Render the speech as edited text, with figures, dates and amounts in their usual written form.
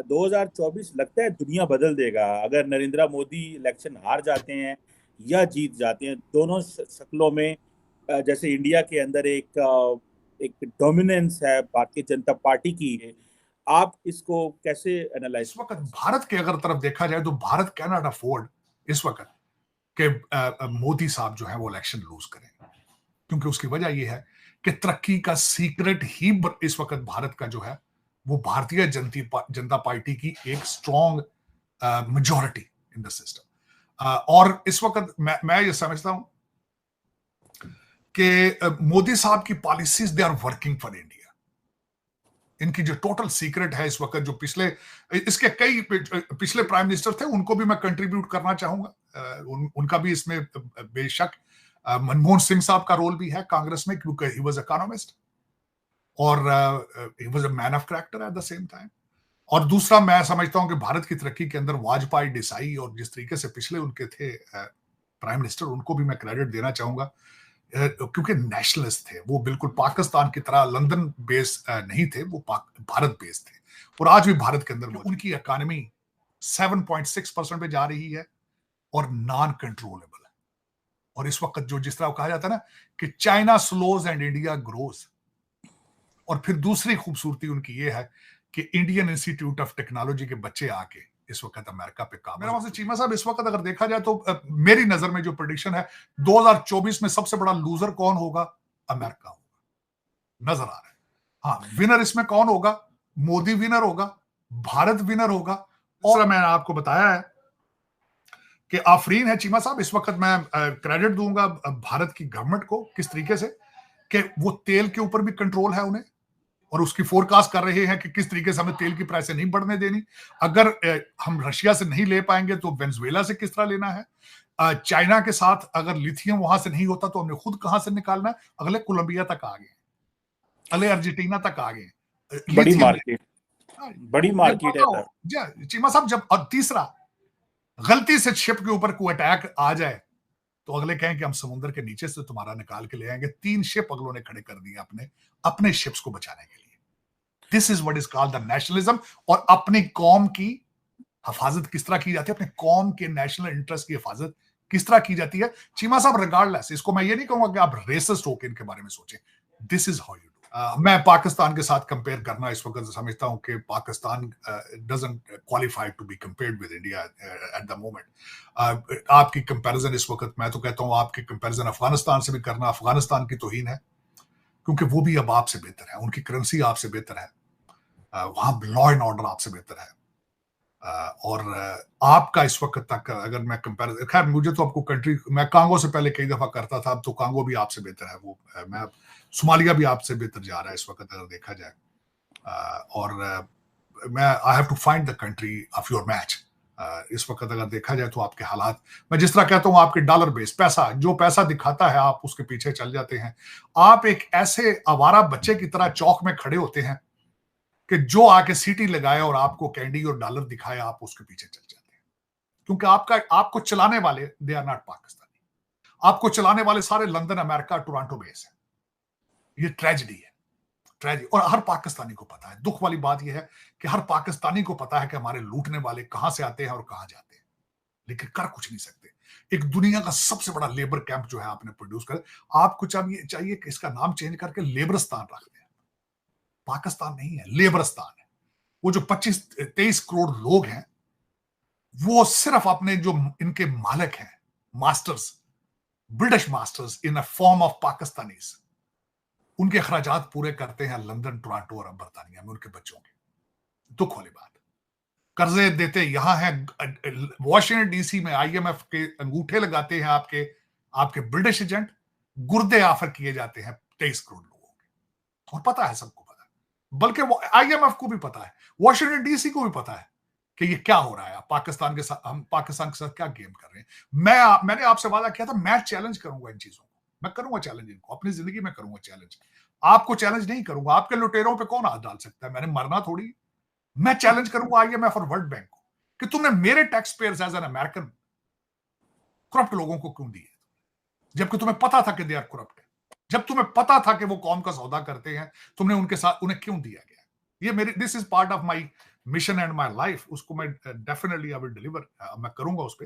2024 लगता है दुनिया बदल देगा अगर नरेंद्र मोदी इलेक्शन हार जाते हैं या जीत जाते हैं। दोनों शक्लों में जैसे इंडिया के अंदर एक डोमिनेंस है भारतीय जनता पार्टी की है। आप इसको कैसे एनालाइज इस वक्त करते हैं? भारत के अगर तरफ देखा जाए तो भारत कैन नॉट अफोर्ड इस वक्त कि मोदी साहब जो है वो इलेक्शन लूज करें, क्योंकि उसकी वजह यह है कि तरक्की का सीक्रेट ही इस वक्त भारत का जो है वो भारतीय जनता पार्टी की एक strong majority in the system. और इस वक्त मैं ये समझता हूं कि मोदी साहब की policies they are working for India. इनकी जो टोटल सीक्रेट है इस वक्त, जो पिछले इसके कई पिछले प्राइम मिनिस्टर थे उनको भी मैं कंट्रीब्यूट करना चाहूंगा। उनका भी इसमें बेशक मनमोहन सिंह साहब का रोल भी है कांग्रेस में, क्योंकि ही वाज इकोनॉमिस्ट और he was a man of character at the same time. और दूसरा मैं समझता हूं कि भारत की तरक्की के अंदर वाजपेयी, देसाई और जिस तरीके से पिछले उनके थे प्राइम मिनिस्टर, उनको भी मैं क्रेडिट देना चाहूंगा, क्योंकि नेशनलिस्ट थे वो। बिल्कुल पाकिस्तान की तरह लंदन बेस नहीं थे, वो भारत बेस थे। और आज भी भारत के अंदर उनकी इकोनॉमी 7.6% पे जा रही है और नॉन कंट्रोलेबल है। और इस वक्त जो जिस तरह कहा जाता है ना कि China slows and India grows. और फिर दूसरी खूबसूरती उनकी ये है कि इंडियन इंस्टीट्यूट ऑफ टेक्नोलॉजी के बच्चे आके इस वक्त अमेरिका पे काम। मेरा वहां से चीमा साहब, इस वक्त अगर देखा जाए तो मेरी नजर में जो प्रेडिक्शन है 2024 में सबसे बड़ा लूजर कौन होगा? अमेरिका होगा, नजर आ रहा है। हाँ, विनर इसमें कौन होगा? मोदी विनर होगा, भारत विनर होगा। और मैंने आपको बताया है कि आफरीन है चीमा साहब, इस वक्त मैं क्रेडिट दूंगा भारत की गवर्नमेंट को किस तरीके से कि वो तेल के ऊपर भी कंट्रोल है उन्हें, और उसकी फोरकास्ट कर रहे हैं कि किस तरीके से हमें तेल की प्राइस नहीं बढ़ने देनी। अगर हम रशिया से नहीं ले पाएंगे तो वेनेजुएला से किस तरह लेना है। चाइना के साथ अगर लिथियम वहां से नहीं होता तो हमने खुद कहां से निकालना है। अगले कोलंबिया तक आ गए, अगले अर्जेंटीना तक आ गए। बड़ी लिथियम मार्केट, बड़ी मार्केट है सर। चीमा साहब, जब और तीसरा, गलती से शिप के ऊपर कोई अटैक आ जाए तो अगले कहें कि हम समुद्र के नीचे से तुम्हारा निकाल के ले आएंगे। 3 शिप अगलों ने खड़े कर दिए अपने अपने शिप्स को बचाने के लिए। This is what is called the nationalism. और अपनी कौम की हिफाजत किस तरह की जाती है, अपने कौम के नेशनल इंटरेस्ट की हिफाजत किस तरह की जाती है। चीमा साहब, रिगार्डलेस, इसको मैं ये नहीं कहूंगा कि आप रेसिस्ट होकर इनके बारे में सोचें। This is how you do. मैं पाकिस्तान के साथ कंपेयर करना इस वक्त समझता हूं कि Pakistan doesn't qualify to be compared with India at the moment. आपकी कंपैरिजन इस वक्त, मैं तो कहता हूं आपकी कंपैरिजन अफगानिस्तान से भी करना अफगानिस्तान की तौहीन है, क्योंकि वो भी अब आपसे बेहतर है, उनकी करेंसी आपसे बेहतर है, वहां लॉ एंड ऑर्डर आपसे बेहतर है। और आपका इस वक्त तक अगर मैं कंपेरिजन, खैर मुझे तो आपको कंट्री, मैं कांगो से पहले कई दफा करता था, अब तो कांगो भी आपसे बेहतर है, वो मैं सोमालिया भी आपसे बेहतर जा रहा है इस वक्त अगर देखा जाए। और मैं I have to find the country of your match. इस वक्त अगर देखा जाए तो आपके हालात, मैं जिस तरह कहता हूं आपके डॉलर बेस पैसा, जो पैसा दिखाता है आप उसके पीछे चल जाते हैं। आप एक ऐसे आवारा बच्चे की तरह चौक में खड़े होते हैं कि जो आके सीटी लगाए और आपको कैंडी और डॉलर दिखाए, आप उसके पीछे चल जाते हैं, क्योंकि आपको चलाने वाले दे आर नॉट पाकिस्तानी। आपको चलाने वाले सारे लंदन, अमेरिका, टोरंटो बेस है। ये ट्रेजेडी है, ट्रेजेडी। और हर पाकिस्तानी को पता है। दुख वाली बात यह है कि हर पाकिस्तानी को पता है कि हमारे लूटने वाले कहां से आते हैं और कहां जाते हैं, लेकिन कर कुछ नहीं सकते। एक दुनिया का सबसे बड़ा लेबर कैंप जो है आपने प्रोड्यूस कर, आपको चाहिए कि इसका नाम चेंज करके लेबरस्तान रख दें। पाकिस्तान नहीं है, लेबरस्तान है। वो जो 25-23 करोड़ लोग हैं, वो सिर्फ अपने जो इनके मालिक हैं, masters, British masters in a form of Pakistanis, उनके अखराजात पूरे करते हैं लंदन, टोरंटो और बर्तानिया में उनके बच्चों के। दुख वाली बात। कर्जे देते यहां है, वॉशिंगटन डीसी में आईएमएफ के अंगूठे लगाते हैं आपके आपके ब्रिटिश एजेंट, गुर्दे ऑफर किए जाते हैं 23 करोड़ लोगों के। और पता है, सबको पता है, बल्कि आईएमएफ को भी पता है, वॉशिंगटन डीसी को भी पता है कि ये क्या हो रहा है। पाकिस्तान के साथ, हम पाकिस्तान के साथ क्या गेम कर रहे हैं। मैंने आपसे वादा किया था, मैं चैलेंज करूंगा इन चीजों को, मैं करूंगा चैलेंज इनको, अपनी जिंदगी में करूंगा चैलेंज। आपको चैलेंज नहीं करूंगा, आपके लुटेरों पे कौन हाथ डाल सकता है, मैंने मरना थोड़ी। मैं चैलेंज करूंगा आईएमएफ और वर्ल्ड बैंक को कि तुमने मेरे tax payers as an American corrupt लोगों को क्यों दिए, जबकि तुम्हें पता था कि दे आर करप्ट है। जब तुम्हें पता था कि वो कौम का सौदा करते हैं, तुमने उनके साथ उन्हें क्यों दिया गया। ये मेरी, this is part of my mission and my life, उसको मैं डेफिनेटली आई विल डिलीवर, मैं करूंगा उस पे।